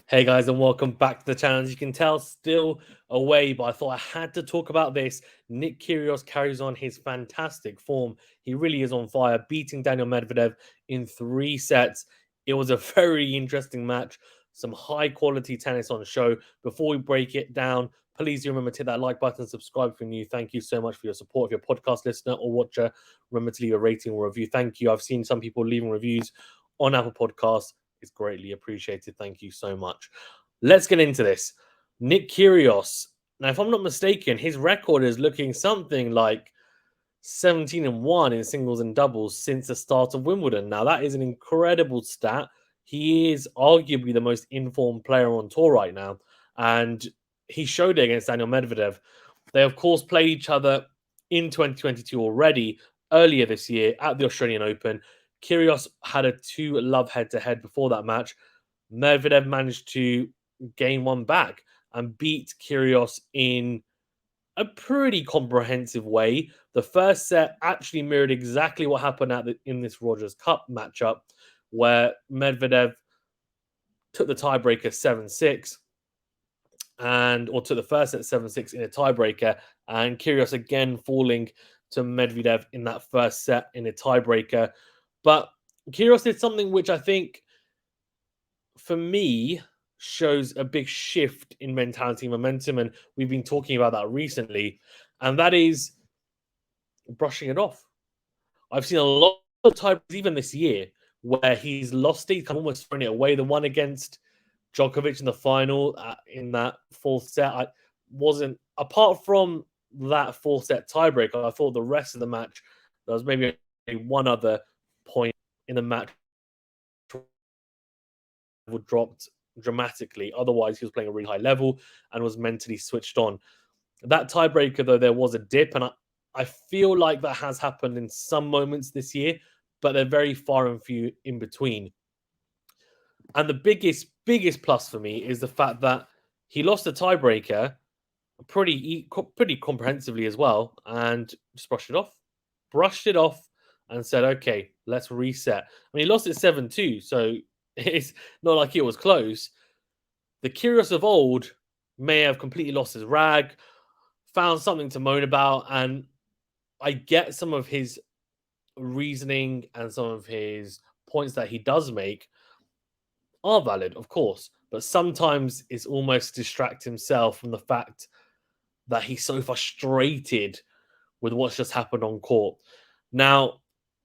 Hey guys, and welcome back to the channel. As you can tell, still away, but I thought I had to talk about this. Nick Kyrgios carries on his fantastic form. He really is on fire, beating Daniel Medvedev in 3 sets. It was a very interesting match. Some high quality tennis on show. Before we break it down, please do remember to hit that like button, subscribe if you're new. Thank you so much for your support. If you're a podcast listener or watcher, remember to leave a rating or review. Thank you. I've seen some people leaving reviews on Apple Podcasts. It's greatly appreciated. Thank you so much. Let's get into this. Nick Kyrgios. Now, if I'm not mistaken, his record is looking something like 17-1 in singles and doubles since the start of Wimbledon. Now, that is an incredible stat. He is arguably the most informed player on tour right now, and he showed it against Daniel Medvedev. They, of course, played each other in 2022 already, earlier this year at the Australian Open. Kyrgios had a 2-love head-to-head before that match. Medvedev managed to gain one back and beat Kyrgios in a pretty comprehensive way. The first set actually mirrored exactly what happened in this Rogers Cup matchup, where Medvedev took the tiebreaker 7-6, or took the first set 7-6 in a tiebreaker, and Kyrgios again falling to Medvedev in that first set in a tiebreaker. But Kyrgios did something which I think, for me, shows a big shift in mentality and momentum, and we've been talking about that recently, and that is brushing it off. I've seen a lot of times, even this year, where he's lost it, he's almost thrown it away. The one against Djokovic in the final, in that 4th set, I wasn't, apart from that 4th set tiebreaker, I thought the rest of the match, there was maybe one other point in the match dropped dramatically. Otherwise, he was playing a really high level and was mentally switched on. That tiebreaker, though, there was a dip, and I feel like that has happened in some moments this year, but they're very far and few in between. And the biggest plus for me is the fact that he lost the tiebreaker pretty comprehensively as well, and just brushed it off, and said, "Okay, let's reset." I mean, he lost it 7-2, so it's not like it was close. The Kyrgios of old may have completely lost his rag, found something to moan about, and I get some of his reasoning and some of his points that he does make are valid, of course, but sometimes it's almost distract himself from the fact that he's so frustrated with what's just happened on court. Now,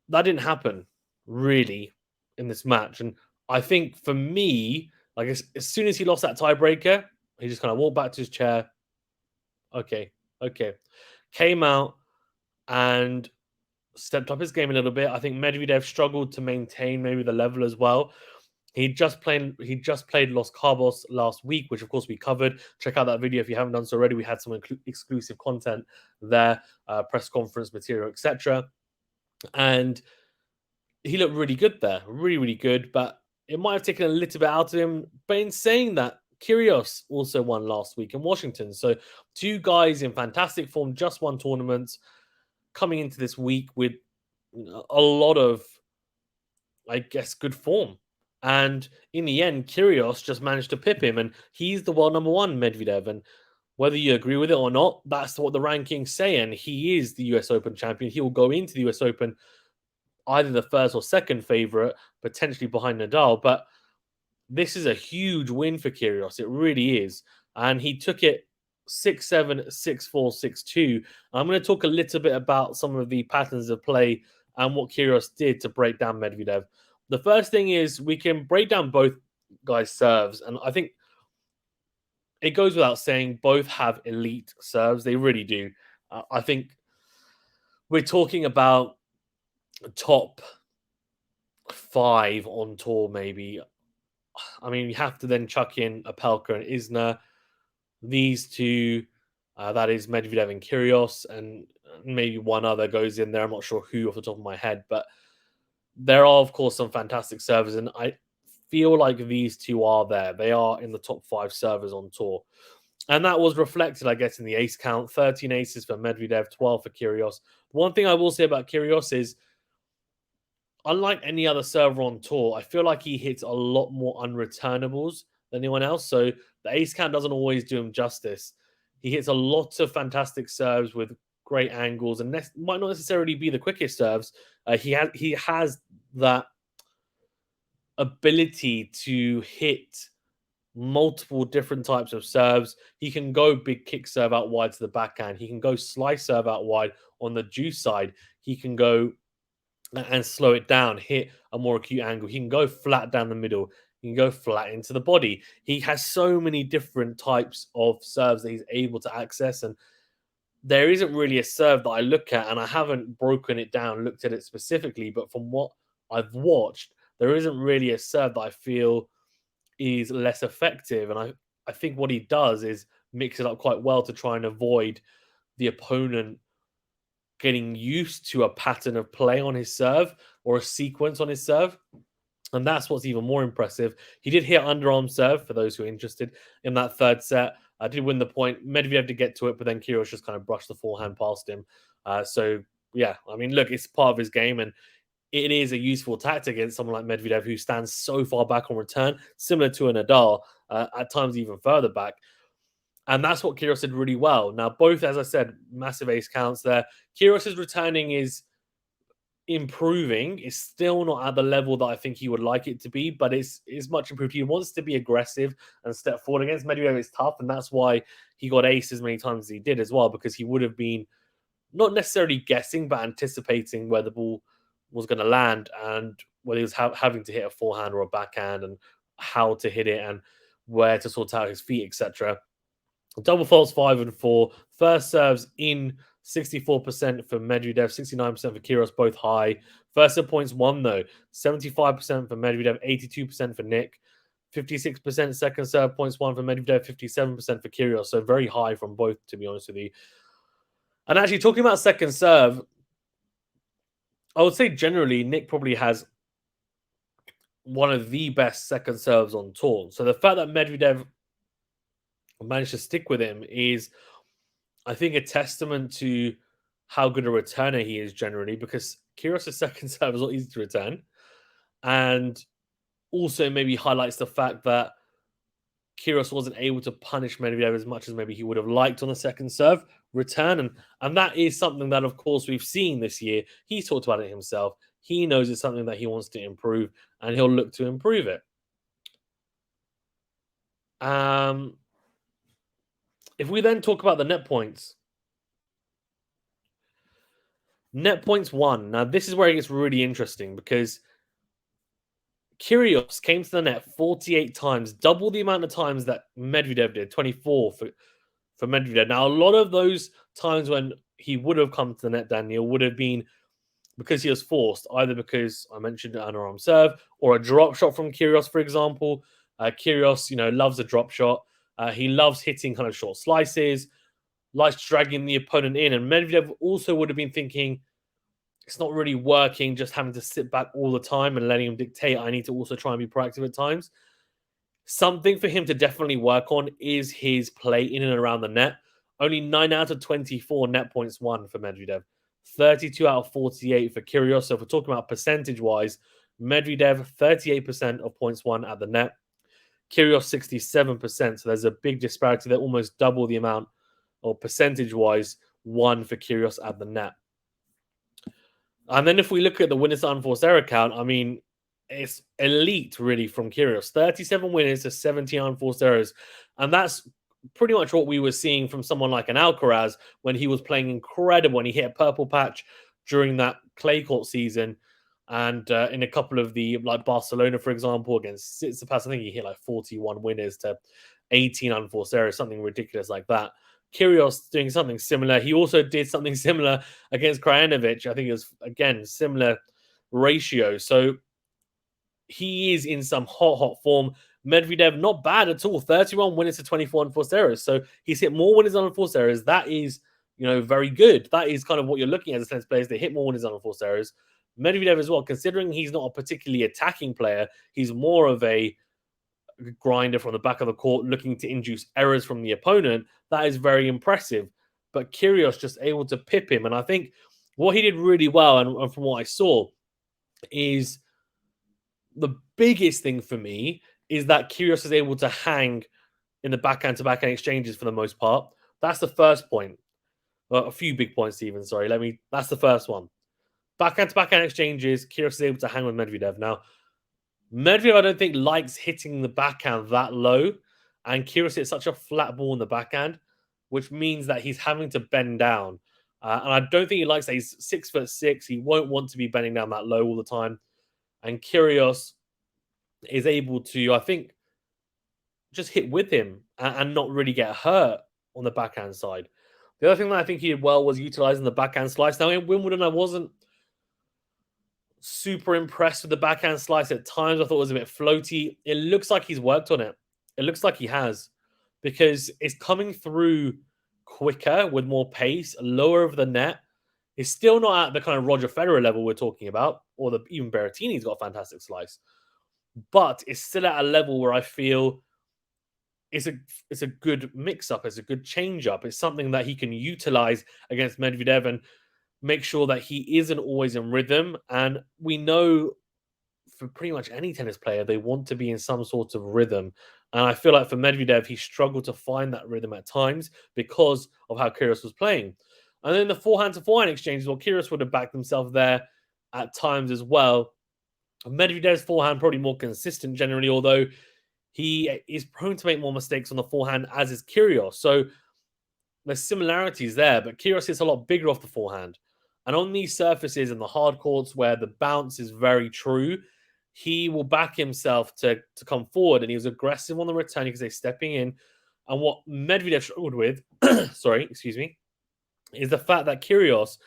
that didn't happen really in this match, and I think for me, like as soon as he lost that tiebreaker, he just kind of walked back to his chair. Okay. Came out and stepped up his game a little bit. I think Medvedev struggled to maintain maybe the level as well. He just played Los Cabos last week, which of course we covered. Check out that video if you haven't done so already. We had some exclusive content there, press conference material, etc. And he looked really good there, really good. But it might have taken a little bit out of him. But in saying that, Kyrgios also won last week in Washington. So 2 guys in fantastic form, just won tournaments, coming into this week with a lot of, I guess, good form. And in the end, Kyrgios just managed to pip him, and he's the world number 1, Medvedev. And whether you agree with it or not, that's what the rankings say. And he is the US Open champion. He will go into the US Open either the first or second favorite, potentially behind Nadal. But this is a huge win for Kyrgios. It really is. And he took it 6-7, 6-4, 6-2. I'm going to talk a little bit about some of the patterns of play and what Kyrgios did to break down Medvedev. The first thing is we can break down both guys' serves, and I think it goes without saying both have elite serves. They really do. I think we're talking about top 5 on tour, maybe. I mean, you have to then chuck in Opelka and Isner. These 2, that is Medvedev and Kyrgios, and maybe one other goes in there. I'm not sure who off the top of my head, but there are, of course, some fantastic servers, and I feel like these 2 are there. They are in the top 5 servers on tour. And that was reflected, I guess, in the ace count. 13 aces for Medvedev, 12 for Kyrgios. One thing I will say about Kyrgios is, unlike any other server on tour, I feel like he hits a lot more unreturnables than anyone else. So the ace count doesn't always do him justice. He hits a lot of fantastic serves with great angles, and might not necessarily be the quickest serves. He has that ability to hit multiple different types of serves. He can go big kick serve out wide to the backhand. He can go slice serve out wide on the juice side. He can go and slow it down, hit a more acute angle. He can go flat down the middle. He can go flat into the body. He has so many different types of serves that he's able to access. And there isn't really a serve that I look at, and I haven't broken it down, looked at it specifically, but from what I've watched, there isn't really a serve that I feel is less effective. And I think what he does is mix it up quite well to try and avoid the opponent getting used to a pattern of play on his serve or a sequence on his serve. And that's what's even more impressive. He did hit underarm serve, for those who are interested, in that third set. I did win the point. Medvedev did get to it, but then Kyrgios just kind of brushed the forehand past him. So, yeah, I mean, look, it's part of his game, and it is a useful tactic against someone like Medvedev, who stands so far back on return, similar to a Nadal, at times even further back. And that's what Kyrgios did really well. Now, both, as I said, massive ace counts there. Kyrgios's returning is improving. It's still not at the level that I think he would like it to be, but it's much improved. He wants to be aggressive and step forward. Against Medvedev, it's tough, and that's why he got ace as many times as he did as well, because he would have been not necessarily guessing, but anticipating where the ball was going to land and whether he was having to hit a forehand or a backhand and how to hit it and where to sort out his feet, etc. Double faults 5 and 4. First serves in 64% for Medvedev, 69% for Kyrgios, both high. First set points won though, 75% for Medvedev, 82% for Nick. 56% second serve points won for Medvedev, 57% for Kyrgios. So very high from both, to be honest with you. And actually, talking about second serve, I would say generally Nick probably has one of the best second serves on tour. So the fact that Medvedev managed to stick with him is, I think, a testament to how good a returner he is generally, because Kyrgios' second serve is not easy to return. And also maybe highlights the fact that Kyrgios wasn't able to punish Medvedev as much as maybe he would have liked on the second serve return. And that is something that, of course, we've seen this year. He's talked about it himself. He knows it's something that he wants to improve, and he'll look to improve it. If we then talk about the net points. Net points won. Now, this is where it gets really interesting, because Kyrgios came to the net 48 times, double the amount of times that Medvedev did, 24 for Medvedev. Now, a lot of those times when he would have come to the net, Daniel, would have been because he was forced, either because I mentioned an underarm serve or a drop shot from Kyrgios, for example. Kyrgios, loves a drop shot. He loves hitting kind of short slices, likes dragging the opponent in. And Medvedev also would have been thinking, it's not really working, just having to sit back all the time and letting him dictate. I need to also try and be proactive at times. Something for him to definitely work on is his play in and around the net. Only 9 out of 24 net points won for Medvedev. 32 out of 48 for Kyrgios. So if we're talking about percentage-wise, Medvedev, 38% of points won at the net. Kyrgios, 67%. So there's a big disparity there, almost double the amount, or percentage-wise, won for Kyrgios at the net. And then if we look at the winners unforced error count, I mean, it's elite, really, from Kyrgios. 37 winners to 17 unforced errors. And that's pretty much what we were seeing from someone like an Alcaraz when he was playing incredible, and he hit a purple patch during that clay court season. And in a couple of the, like Barcelona, for example, against Tsitsipas, I think he hit like 41 winners to 18 unforced errors, something ridiculous like that. Kyrgios doing something similar. He also did something similar against Krajinovic. I think it was, again, similar ratio. So he is in some hot form. Medvedev, not bad at all. 31 winners to 24 unforced errors. So he's hit more winners than unforced errors. That is, very good. That is kind of what you're looking at as tennis players. They hit more winners than unforced errors. Medvedev as well, considering he's not a particularly attacking player, he's more of a grinder from the back of the court, looking to induce errors from the opponent. That is very impressive. But Kyrgios just able to pip him. And I think what he did really well, and from what I saw, is the biggest thing for me is that Kyrgios is able to hang in the backhand-to-backhand exchanges for the most part. That's the first point. Well, a few big points, even. Sorry, that's the first one. Backhand-to-backhand exchanges, Kyrgios is able to hang with Medvedev. Now, Medvedev, I don't think, likes hitting the backhand that low, and Kyrgios hits such a flat ball in the backhand, which means that he's having to bend down. And I don't think he likes that. He's 6'6". He won't want to be bending down that low all the time. And Kyrgios is able to, I think, just hit with him and not really get hurt on the backhand side. The other thing that I think he did well was utilizing the backhand slice. Now, in Wimbledon, I wasn't super impressed with the backhand slice at times. I thought it was a bit floaty. It looks like he's worked on it. It looks like he has, because it's coming through quicker with more pace, lower over the net. It's still not at the kind of Roger Federer level we're talking about, or even Berrettini's got a fantastic slice. But it's still at a level where I feel it's a good mix-up, it's a good change-up. It's something that he can utilize against Medvedev and make sure that he isn't always in rhythm. And we know for pretty much any tennis player, they want to be in some sort of rhythm. And I feel like for Medvedev, he struggled to find that rhythm at times because of how Kyrgios was playing. And then the forehand-to-forehand exchanges, well, Kyrgios would have backed himself there at times as well. Medvedev's forehand probably more consistent generally, although he is prone to make more mistakes on the forehand, as is Kyrgios. So there's similarities there, but Kyrgios is a lot bigger off the forehand. And on these surfaces and the hard courts where the bounce is very true, he will back himself to come forward, and he was aggressive on the return because they're stepping in. And what Medvedev struggled with, is the fact that Kyrgios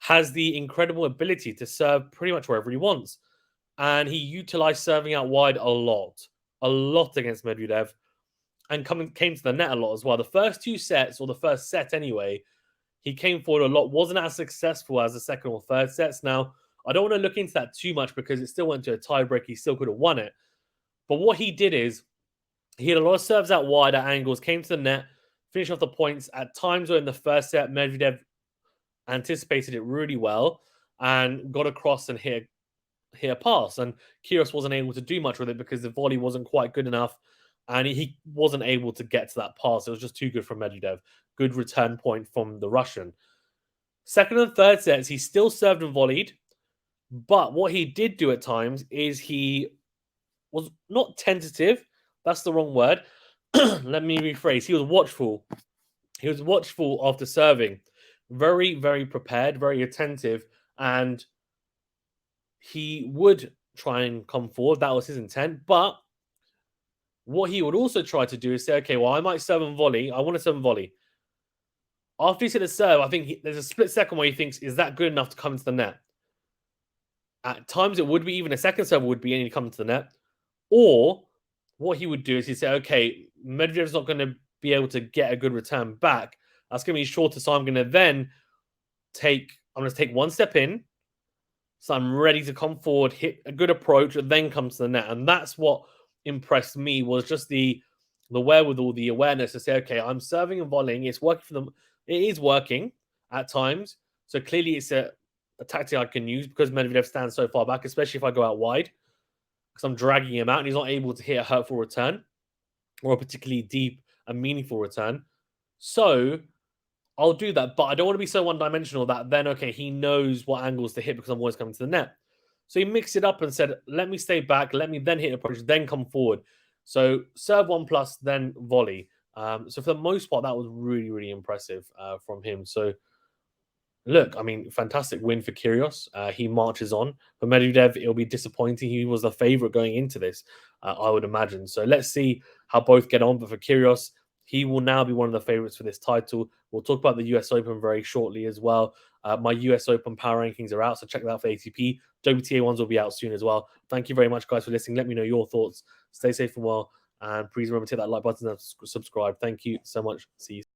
has the incredible ability to serve pretty much wherever he wants. And he utilized serving out wide a lot against Medvedev, and came to the net a lot as well. The first two sets, or the first set anyway, he came forward a lot, wasn't as successful as the second or third sets. Now, I don't want to look into that too much because it still went to a tiebreak. He still could have won it. But what he did is he had a lot of serves out wide at angles, came to the net, finished off the points. At times where in the first set, Medvedev anticipated it really well and got across and hit a pass. And Kyrgios wasn't able to do much with it because the volley wasn't quite good enough. And he wasn't able to get to that pass. It was just too good for Medvedev. Good return point from the Russian. Second and third sets, he still served and volleyed. But what he did do at times is he was not tentative. That's the wrong word. Let me rephrase. He was watchful. He was watchful after serving. Very, very prepared, very attentive. And he would try and come forward. That was his intent. But what he would also try to do is say, okay, well, I might serve and volley. I want to serve and volley. After he's hit a serve, I think there's a split second where he thinks, is that good enough to come into the net? At times it would be, even a second serve would be, and he'd come into the net. Or what he would do is he'd say, okay, Medvedev's not going to be able to get a good return back. That's going to be shorter, so I'm going to then take one step in. So I'm ready to come forward, hit a good approach, and then come to the net. And that's what impressed me, was just the wherewithal, the awareness to say, okay, I'm serving and volleying. It's working for them. It is working at times. So clearly it's a tactic I can use because Medvedev stands so far back, especially if I go out wide, because I'm dragging him out and he's not able to hit a hurtful return or a particularly deep and meaningful return. So I'll do that, but I don't want to be so one-dimensional that then, okay, he knows what angles to hit because I'm always coming to the net. So he mixed it up and said, let me stay back, let me then hit approach, then come forward. So serve 1+, then volley. So for the most part, that was really, really impressive from him. So look, I mean, fantastic win for Kyrgios. He marches on. For Medvedev, it'll be disappointing. He was the favorite going into this, I would imagine. So let's see how both get on. But for Kyrgios, he will now be one of the favorites for this title. We'll talk about the US Open very shortly as well. My US Open power rankings are out, so check that out for ATP. WTA ones will be out soon as well. Thank you very much, guys, for listening. Let me know your thoughts. Stay safe and well. And please remember to hit that like button and subscribe. Thank you so much. See you.